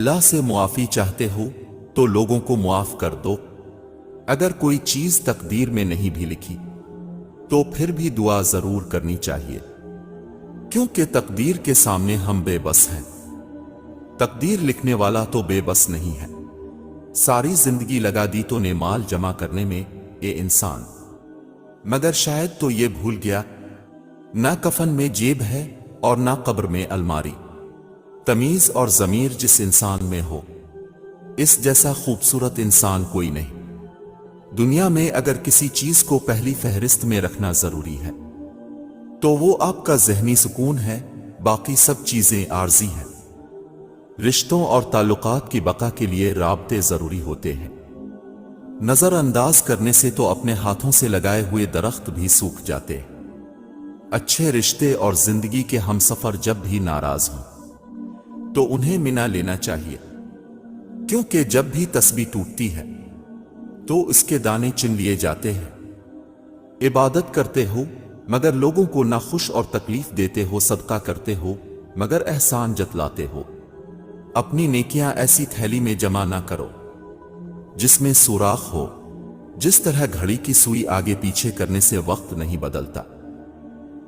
अल्लाह से मुआफ़ी चाहते हो तो लोगों को मुआफ़ कर दो। अगर कोई चीज़ तकदीर में नहीं भी लिखी तो फिर भी दुआ ज़रूर करनी चाहिए, क्योंकि तकदीर के सामने हम बेबस हैं। तकदीर लिखने वाला तो बेबस नहीं है। सारी जिंदगी लगा दी तो ने माल जमा करने में ये इंसान, मगर शायद तो ये भूल गया ना कफन में जेब है और ना कब्र में अलमारी। तमीज और ज़मीर जिस इंसान में हो, इस जैसा खूबसूरत इंसान कोई नहीं। दुनिया में अगर किसी चीज को पहली फहरिस्त में रखना जरूरी है तो वो आपका ज़हनी सुकून है, बाकी सब चीजें आर्जी हैं। रिश्तों और ताल्लुकात की बका के लिए राब्ते जरूरी होते हैं। नजरअंदाज करने से तो अपने हाथों से लगाए हुए दरख्त भी सूख जाते हैं। अच्छे रिश्ते और जिंदगी के हमसफर जब भी नाराज हों तो उन्हें मिना लेना चाहिए, क्योंकि जब भी तस्बीह टूटती है तो इसके दाने चुन लिए जाते हैं। इबादत करते हो मगर लोगों को ना खुश और तकलीफ देते हो, सदका करते हो मगर एहसान जतलाते हो। अपनी नेकियां ऐसी थैली में जमा ना करो जिसमें सुराख हो। जिस तरह घड़ी की सुई आगे पीछे करने से वक्त नहीं बदलता,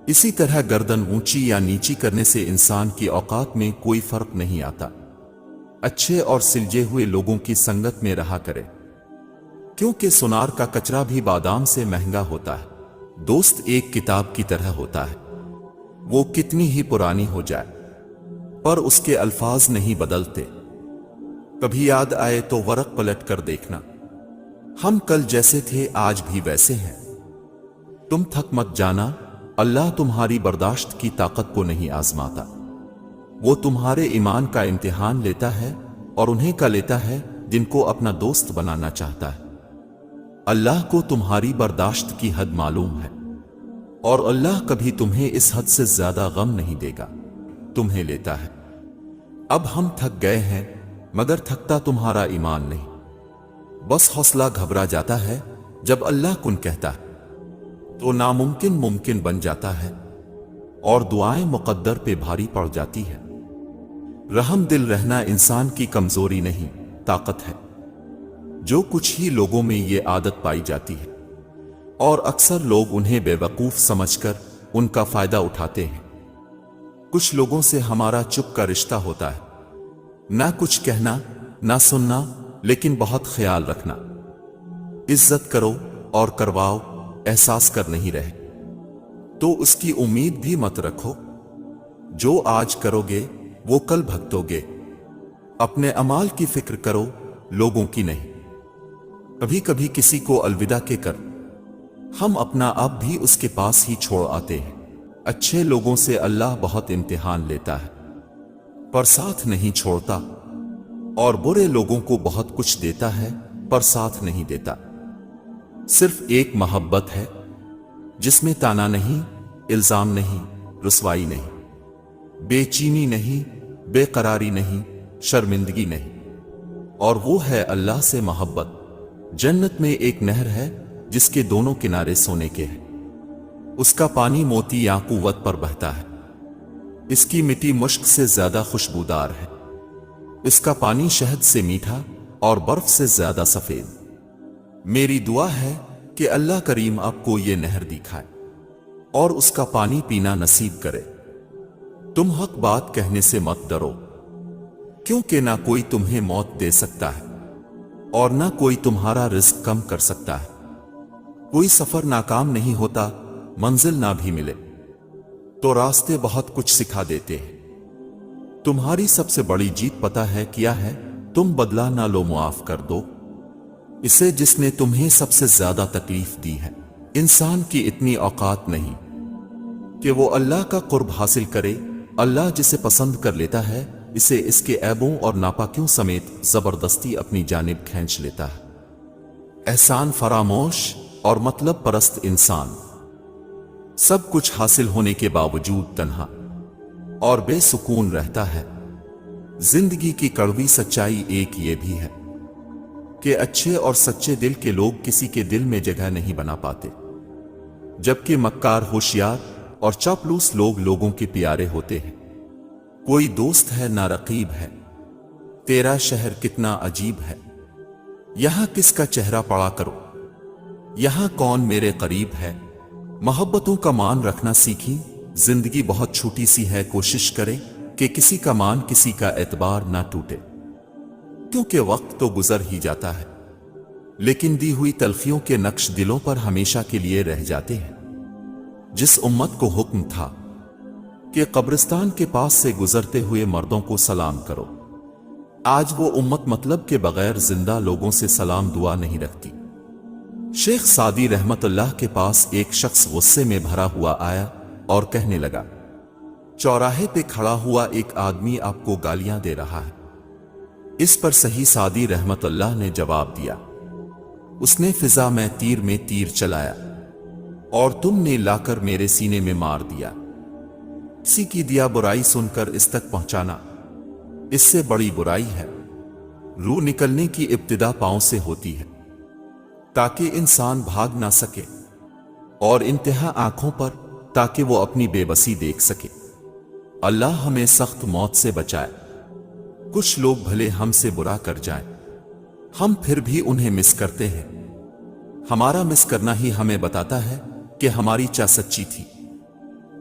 इसी तरह गर्दन ऊंची या नीची करने से इंसान की औकात में कोई फर्क नहीं आता। अच्छे और सिलजे हुए लोगों की संगत में रहा करे, क्योंकि सुनार का कचरा भी बादाम से महंगा होता है। दोस्त एक किताब की तरह होता है, वो कितनी ही पुरानी हो जाए पर उसके अल्फाज नहीं बदलते। कभी याद आए तो वरक पलट कर देखना, हम कल जैसे थे आज भी वैसे हैं। तुम थक मत जाना, अल्लाह तुम्हारी बर्दाश्त की ताकत को नहीं आजमाता। वो तुम्हारे ईमान का इम्तिहान लेता है और उन्हें का लेता है जिनको अपना दोस्त बनाना चाहता है। अल्लाह को तुम्हारी बर्दाश्त की हद मालूम है और अल्लाह कभी तुम्हें इस हद से ज्यादा गम नहीं देगा, तुम्हें लेता है। अब हम थक गए हैं मगर थकता तुम्हारा ईमान नहीं। बस हौसला घबरा जाता है जब अल्लाह कुन कहता है तो नामुमकिन मुमकिन बन जाता है और दुआएं मुकद्दर पे भारी पड़ जाती है। रहम दिल रहना इंसान की कमजोरी नहीं, ताकत है। जो कुछ ही लोगों में ये आदत पाई जाती है और अक्सर लोग उन्हें बेवकूफ समझकर उनका फायदा उठाते हैं। कुछ लोगों से हमारा चुप का रिश्ता होता है, ना कुछ कहना ना सुनना, लेकिन बहुत ख्याल रखना। इज्जत करो और करवाओ, एहसास कर नहीं रहे तो उसकी उम्मीद भी मत रखो। जो आज करोगे वो कल भुगतोगे। अपने अमाल की फिक्र करो, लोगों की नहीं। कभी कभी किसी को अलविदा के कर हम अपना आप भी उसके पास ही छोड़ आते हैं। अच्छे लोगों से अल्लाह बहुत इम्तिहान लेता है पर साथ नहीं छोड़ता, और बुरे लोगों को बहुत कुछ देता है पर साथ नहीं देता। सिर्फ एक मोहब्बत है जिसमें ताना नहीं, इल्जाम नहीं, रुसवाई नहीं, बेचैनी नहीं, बेकरारी नहीं, शर्मिंदगी नहीं, और वो है अल्लाह से मोहब्बत। जन्नत में एक नहर है जिसके दोनों किनारे सोने के हैं। उसका पानी मोती याकूवत पर बहता है। इसकी मिट्टी मुश्क से ज्यादा खुशबूदार है। इसका पानी शहद से मीठा और बर्फ से ज्यादा सफेद। मेरी दुआ है कि अल्लाह करीम आपको ये नहर दिखाए और उसका पानी पीना नसीब करे। तुम हक बात कहने से मत डरो, क्योंकि ना कोई तुम्हें मौत दे सकता है और ना कोई तुम्हारा रिस्क कम कर सकता है। कोई सफर नाकाम नहीं होता, मंजिल ना भी मिले तो रास्ते बहुत कुछ सिखा देते हैं। तुम्हारी सबसे बड़ी जीत पता है क्या है? तुम बदला ना लो, मुआफ कर दो इसे जिसने तुम्हें सबसे ज्यादा तकलीफ दी है। इंसान की इतनी औकात नहीं कि वो अल्लाह का कुर्ब हासिल करे। अल्लाह जिसे पसंद कर लेता है इसे इसके ऐबों और नापाकियों समेत जबरदस्ती अपनी जानिब खींच लेता है। एहसान फरामोश और मतलब परस्त इंसान सब कुछ हासिल होने के बावजूद तन्हा और बेसुकून रहता है। जिंदगी की कड़वी सच्चाई एक ये भी है कि अच्छे और सच्चे दिल के लोग किसी के दिल में जगह नहीं बना पाते, जबकि मक्कार, होशियार और चापलूस लोग लोगों के प्यारे होते हैं। कोई दोस्त है ना रकीब है, तेरा शहर कितना अजीब है, यहां किसका चेहरा पड़ा करो, यहां कौन मेरे करीब है। मोहब्बतों का मान रखना सीखी, जिंदगी बहुत छोटी सी है, कोशिश करें कि किसी का मान किसी का एतबार ना टूटे, क्योंकि वक्त तो गुजर ही जाता है, लेकिन दी हुई तलखियों के नक्श दिलों पर हमेशा के लिए रह जाते हैं। जिस उम्मत को हुक्म था कि कब्रिस्तान के पास से गुजरते हुए मर्दों को सलाम करो, आज वो उम्मत मतलब के बगैर जिंदा लोगों से सलाम दुआ नहीं रखती। शेख सादी रहमतुल्लाह के पास एक शख्स गुस्से में भरा हुआ आया और कहने लगा, चौराहे पे खड़ा हुआ एक आदमी आपको गालियां दे रहा है। इस पर सही सादी रहमतुल्लाह ने जवाब दिया, उसने फिजा में तीर चलाया और तुमने लाकर मेरे सीने में मार दिया। किसी की दिया बुराई सुनकर इस तक पहुंचाना, इससे बड़ी बुराई है। रूह निकलने की इब्तिदा पांव से होती है ताकि इंसान भाग ना सके, और इंतहा आंखों पर ताकि वो अपनी बेबसी देख सके। अल्लाह हमें सख्त मौत से बचाए। कुछ लोग भले हमसे बुरा कर जाएं, हम फिर भी उन्हें मिस करते हैं। हमारा मिस करना ही हमें बताता है कि हमारी चाह सच्ची थी।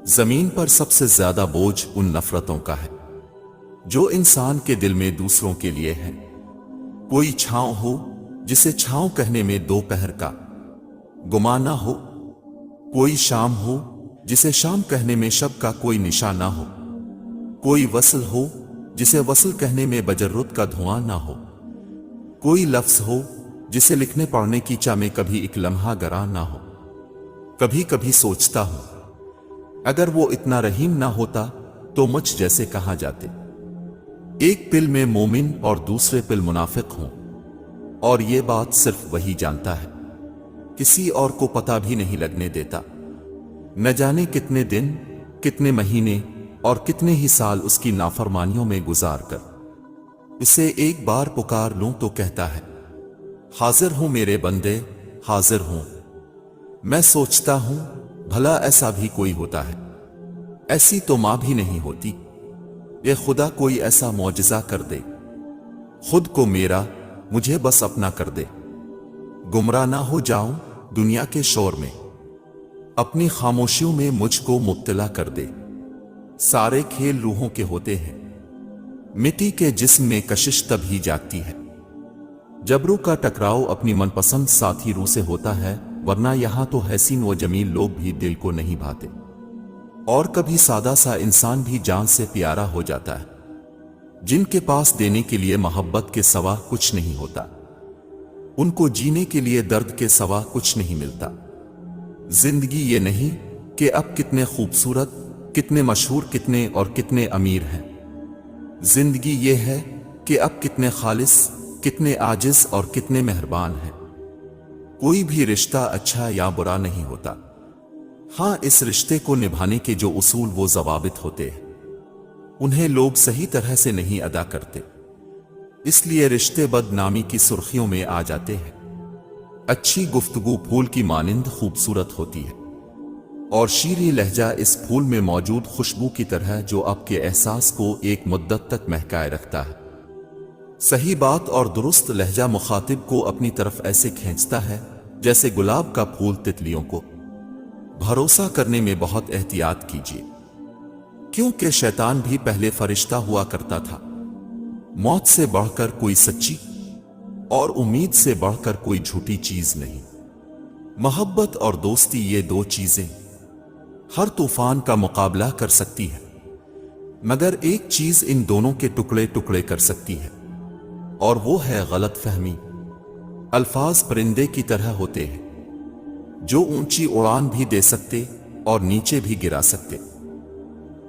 जमीन पर सबसे ज्यादा बोझ उन नफरतों का है जो इंसान के दिल में दूसरों के लिए है। कोई छांव हो जिसे छांव कहने में दोपहर का गुमा ना हो, कोई शाम हो जिसे शाम कहने में शब का कोई निशान ना हो, कोई वसल हो जिसे वसल कहने में बजरुत का धुआं ना हो, कोई लफ्ज हो जिसे लिखने पढ़ने की चाह में कभी एक लम्हा गरा ना हो। कभी कभी सोचता हूं, अगर वो इतना रहीम ना होता तो मुझ जैसे कहां जाते। एक पिल में मोमिन और दूसरे पिल मुनाफिक हों, और ये बात सिर्फ वही जानता है, किसी और को पता भी नहीं लगने देता। न जाने कितने दिन, कितने महीने और कितने ही साल उसकी नाफरमानियों में गुजार कर इसे एक बार पुकार लूं तो कहता है, हाजिर हूं मेरे बंदे, हाजिर हूं। मैं सोचता हूं भला ऐसा भी कोई होता है, ऐसी तो मां भी नहीं होती। ये खुदा कोई ऐसा मौजज़ा कर दे, खुद को मेरा मुझे बस अपना कर दे। गुमराह ना हो जाऊं दुनिया के शोर में, अपनी खामोशियों में मुझको मुब्तला कर दे। सारे खेल रूहों के होते हैं, मिट्टी के जिस्म में कशिश तभी जागती है जब रूह का टकराव अपनी मनपसंद साथी रूह से होता है, वरना यहां तो हसीन व जमील लोग भी दिल को नहीं भाते, और कभी सादा सा इंसान भी जान से प्यारा हो जाता है, जिनके पास देने के लिए मोहब्बत के सवा कुछ नहीं होता, उनको जीने के लिए दर्द के सवा कुछ नहीं मिलता। जिंदगी ये नहीं कि अब कितने खूबसूरत, कितने मशहूर, कितने और कितने अमीर हैं। जिंदगी ये है कि अब कितने खालिस, कितने आजिज और कितने मेहरबान हैं। कोई भी रिश्ता अच्छा या बुरा नहीं होता, हां इस रिश्ते को निभाने के जो उसूल वो ज़वाबित होते हैं, उन्हें लोग सही तरह से नहीं अदा करते, इसलिए रिश्ते बदनामी की सुर्खियों में आ जाते हैं। अच्छी गुफ्तगू फूल की मानिंद खूबसूरत होती है, और शीरी लहजा इस फूल में मौजूद खुशबू की तरह जो आपके एहसास को एक मुद्दत तक महकाए रखता है। सही बात और दुरुस्त लहजा मुखातिब को अपनी तरफ ऐसे खींचता है जैसे गुलाब का फूल तितलियों को। भरोसा करने में बहुत एहतियात कीजिए, क्योंकि शैतान भी पहले फरिश्ता हुआ करता था। मौत से बढ़कर कोई सच्ची और उम्मीद से बढ़कर कोई झूठी चीज नहीं। मोहब्बत और दोस्ती, ये दो चीजें हर तूफान का मुकाबला कर सकती है, मगर एक चीज इन दोनों के टुकड़े टुकड़े कर सकती है, और वो है गलत फहमी। अल्फाज परिंदे की तरह होते हैं जो ऊंची उड़ान भी दे सकते और नीचे भी गिरा सकते।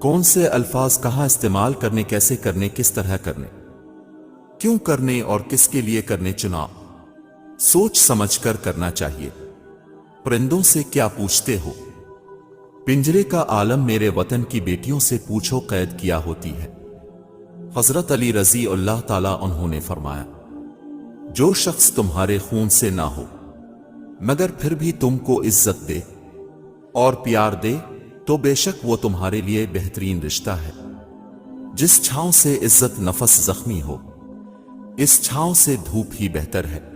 कौन से अल्फाज कहां इस्तेमाल करने, कैसे करने, किस तरह करने, क्यों करने और किसके लिए करने, चुनाव सोच समझकर करना चाहिए। परिंदों से क्या पूछते हो? पिंजरे का आलम मेरे वतन की बेटियों से पूछो कैद किया होती है। हजरत अली रजी अल्लाह ताला उन्होंने फरमाया, जो शख्स तुम्हारे खून से ना हो मगर फिर भी तुमको इज्जत दे और प्यार दे, तो बेशक वो तुम्हारे लिए बेहतरीन रिश्ता है। जिस छांव से इज्जत नफस जख्मी हो, اس چھاؤں سے دھوپ ہی بہتر ہے۔